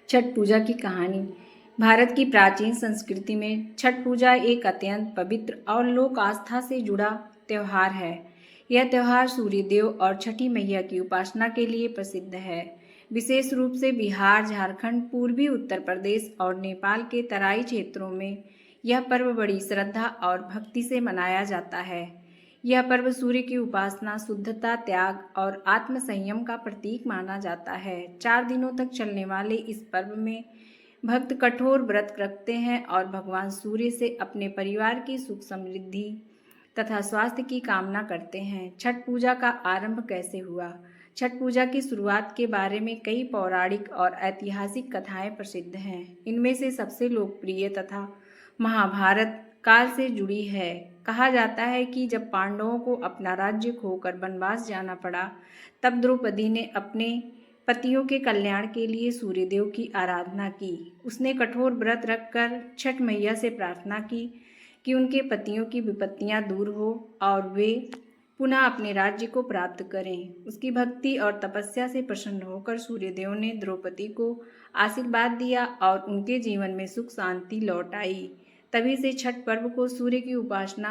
छठ पूजा की कहानी। भारत की प्राचीन संस्कृति में छठ पूजा एक अत्यंत पवित्र और लोक आस्था से जुड़ा त्यौहार है। यह त्यौहार सूर्य देव और छठी मैया की उपासना के लिए प्रसिद्ध है। विशेष रूप से बिहार, झारखंड, पूर्वी उत्तर प्रदेश और नेपाल के तराई क्षेत्रों में यह पर्व बड़ी श्रद्धा और भक्ति से मनाया जाता है। यह पर्व सूर्य की उपासना, शुद्धता, त्याग और आत्म संयम का प्रतीक माना जाता है। 4 दिनों तक चलने वाले इस पर्व में भक्त कठोर व्रत रखते हैं और भगवान सूर्य से अपने परिवार की सुख समृद्धि तथा स्वास्थ्य की कामना करते हैं। छठ पूजा का आरंभ कैसे हुआ? छठ पूजा की शुरुआत के बारे में कई पौराणिक और ऐतिहासिक कथाएं प्रसिद्ध हैं। इनमें से सबसे लोकप्रिय तथा महाभारत काल से जुड़ी है। कहा जाता है कि जब पांडवों को अपना राज्य खोकर वनवास जाना पड़ा, तब द्रौपदी ने अपने पतियों के कल्याण के लिए सूर्यदेव की आराधना की। उसने कठोर व्रत रखकर छठ मैया से प्रार्थना की कि उनके पतियों की विपत्तियां दूर हो और वे पुनः अपने राज्य को प्राप्त करें। उसकी भक्ति और तपस्या से प्रसन्न होकर सूर्यदेव ने द्रौपदी को आशीर्वाद दिया और उनके जीवन में सुख शांति लौट आई। तभी से छठ पर्व को सूर्य की उपासना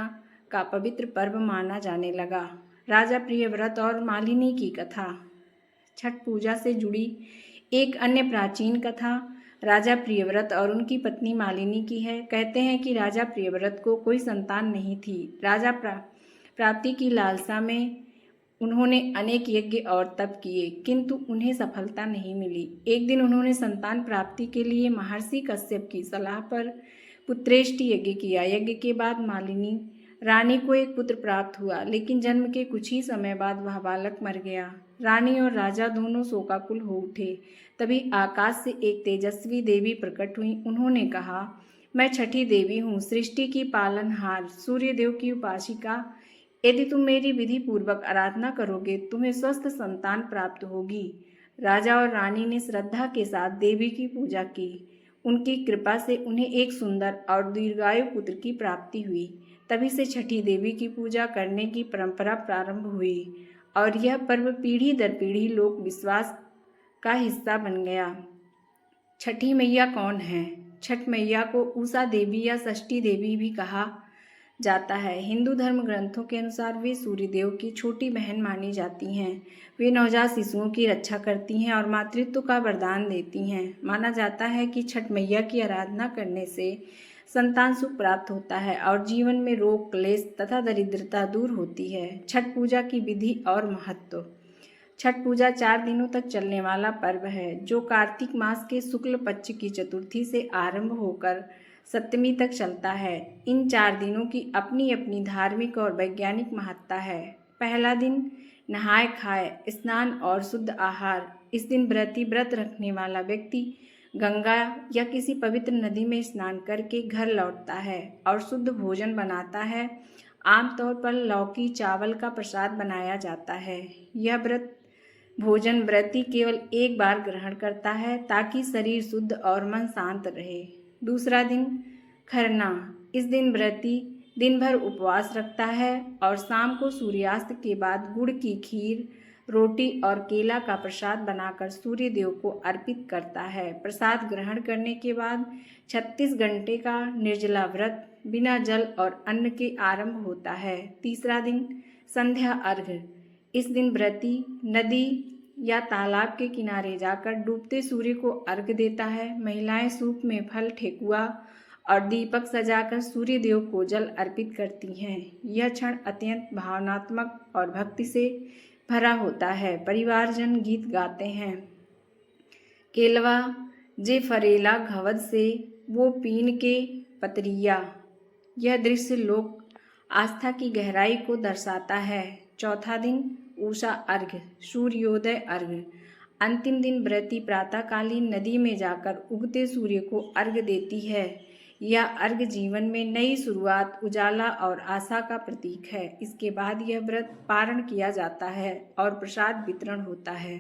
का पवित्र पर्व माना जाने लगा। राजा प्रियव्रत और मालिनी की कथा। छठ पूजा से जुड़ी एक अन्य प्राचीन कथा राजा प्रियव्रत और उनकी पत्नी मालिनी की है। कहते हैं कि राजा प्रियव्रत को कोई संतान नहीं थी। राजा प्राप्ति की लालसा में उन्होंने अनेक यज्ञ और तप किए, किंतु उन्हें सफलता नहीं मिली। एक दिन उन्होंने संतान प्राप्ति के लिए महर्षि कश्यप की सलाह पर पुत्रेष्टि यज्ञ किया। यज्ञ के बाद मालिनी रानी को एक पुत्र प्राप्त हुआ, लेकिन जन्म के कुछ ही समय बाद वह बालक मर गया। रानी और राजा दोनों शोकाकुल हो उठे। तभी आकाश से एक तेजस्वी देवी प्रकट हुई। उन्होंने कहा, मैं छठी देवी हूँ, सृष्टि की पालनहार, सूर्यदेव की उपासिका। यदि तुम मेरी विधि पूर्वक आराधना करोगे, तुम्हें स्वस्थ संतान प्राप्त होगी। राजा और रानी ने श्रद्धा के साथ देवी की पूजा की। उनकी कृपा से उन्हें एक सुंदर और दीर्घायु पुत्र की प्राप्ति हुई। तभी से छठी देवी की पूजा करने की परंपरा प्रारंभ हुई और यह पर्व पीढ़ी दर पीढ़ी लोक विश्वास का हिस्सा बन गया। छठी मैया कौन है? छठ मैया को उषा देवी या षष्ठी देवी भी कहा जाता है। हिंदू धर्म ग्रंथों के अनुसार वे सूर्यदेव की छोटी बहन मानी जाती हैं। वे नवजात शिशुओं की रक्षा करती हैं और मातृत्व का वरदान देती हैं। माना जाता है कि छठ मैया की आराधना करने से संतान सुख प्राप्त होता है और जीवन में रोग, क्लेश तथा दरिद्रता दूर होती है। छठ पूजा की विधि और महत्व। छठ पूजा 4 दिनों तक चलने वाला पर्व है, जो कार्तिक मास के शुक्ल पक्ष की चतुर्थी से आरंभ होकर सप्तमी तक चलता है। इन 4 दिनों की अपनी अपनी धार्मिक और वैज्ञानिक महत्ता है। पहला दिन नहाय खाए, स्नान और शुद्ध आहार। इस दिन व्रत रखने वाला व्यक्ति गंगा या किसी पवित्र नदी में स्नान करके घर लौटता है और शुद्ध भोजन बनाता है। आमतौर पर लौकी चावल का प्रसाद बनाया जाता है। यह भोजन व्रती केवल एक बार ग्रहण करता है ताकि शरीर शुद्ध और मन शांत रहे। दूसरा दिन खरना। इस दिन व्रती दिन भर उपवास रखता है और शाम को सूर्यास्त के बाद गुड़ की खीर, रोटी और केला का प्रसाद बनाकर सूर्य देव को अर्पित करता है। प्रसाद ग्रहण करने के बाद 36 घंटे का निर्जला व्रत बिना जल और अन्न के आरंभ होता है। तीसरा दिन संध्या अर्घ्य। इस दिन व्रती नदी या तालाब के किनारे जाकर डूबते सूर्य को अर्घ्य देता है। महिलाएं सूप में फल, ठेकुआ और दीपक सजाकर सूर्य देव को जल अर्पित करती हैं। यह क्षण अत्यंत भावनात्मक और भक्ति से भरा होता है। परिवारजन गीत गाते हैं। केलवा जे फरेला घवद से वो पीन के पतरिया। यह दृश्य लोक आस्था की गहराई को दर्शाता है। चौथा दिन उषा अर्घ्य, सूर्योदय अर्घ्य। अंतिम दिन व्रती प्रातःकालीन नदी में जाकर उगते सूर्य को अर्घ्य देती है। यह अर्घ्य जीवन में नई शुरुआत, उजाला और आशा का प्रतीक है। इसके बाद यह व्रत पारण किया जाता है और प्रसाद वितरण होता है।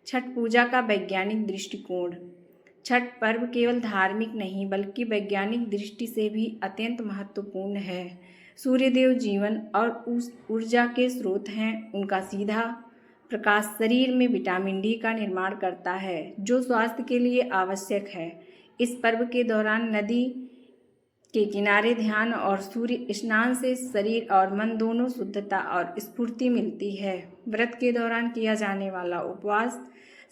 छठ पूजा का वैज्ञानिक दृष्टिकोण। छठ पर्व केवल धार्मिक नहीं बल्कि वैज्ञानिक दृष्टि से भी अत्यंत महत्वपूर्ण है। सूर्यदेव जीवन और उस ऊर्जा के स्रोत हैं। उनका सीधा प्रकाश शरीर में विटामिन डी का निर्माण करता है, जो स्वास्थ्य के लिए आवश्यक है। इस पर्व के दौरान नदी के किनारे ध्यान और सूर्य स्नान से शरीर और मन दोनों शुद्धता और स्फूर्ति मिलती है। व्रत के दौरान किया जाने वाला उपवास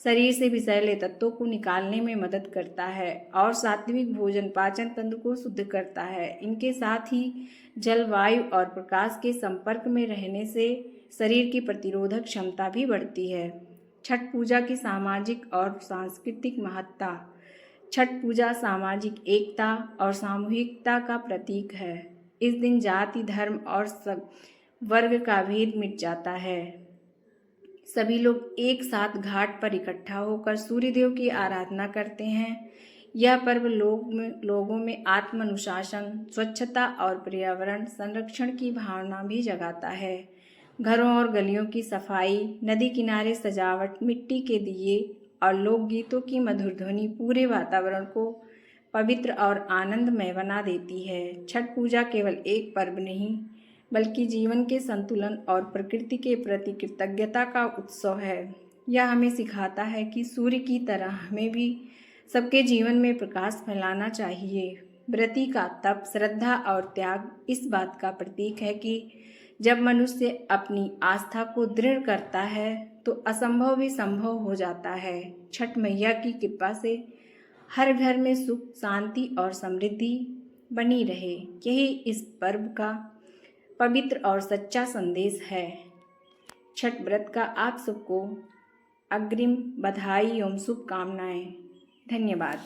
शरीर से विषैले तत्वों को निकालने में मदद करता है और सात्विक भोजन पाचन तंत्र को शुद्ध करता है। इनके साथ ही जल, वायु और प्रकाश के संपर्क में रहने से शरीर की प्रतिरोधक क्षमता भी बढ़ती है। छठ पूजा की सामाजिक और सांस्कृतिक महत्ता। छठ पूजा सामाजिक एकता और सामूहिकता का प्रतीक है। इस दिन जाति, धर्म और वर्ग का भेद मिट जाता है। सभी लोग एक साथ घाट पर इकट्ठा होकर सूर्यदेव की आराधना करते हैं। यह पर्व लोगों में आत्म अनुशासन, स्वच्छता और पर्यावरण संरक्षण की भावना भी जगाता है। घरों और गलियों की सफाई, नदी किनारे सजावट, मिट्टी के दिए और लोकगीतों की मधुर ध्वनि पूरे वातावरण को पवित्र और आनंदमय बना देती है। छठ पूजा केवल एक पर्व नहीं, बल्कि जीवन के संतुलन और प्रकृति के प्रति कृतज्ञता का उत्सव है। यह हमें सिखाता है कि सूर्य की तरह हमें भी सबके जीवन में प्रकाश फैलाना चाहिए। व्रती का तप, श्रद्धा और त्याग इस बात का प्रतीक है कि जब मनुष्य अपनी आस्था को दृढ़ करता है तो असंभव भी संभव हो जाता है। छठ मैया की कृपा से हर घर में सुख, शांति और समृद्धि बनी रहे, यही इस पर्व का पवित्र और सच्चा संदेश है। छठ व्रत का आप सबको अग्रिम बधाई एवं शुभकामनाएं। धन्यवाद।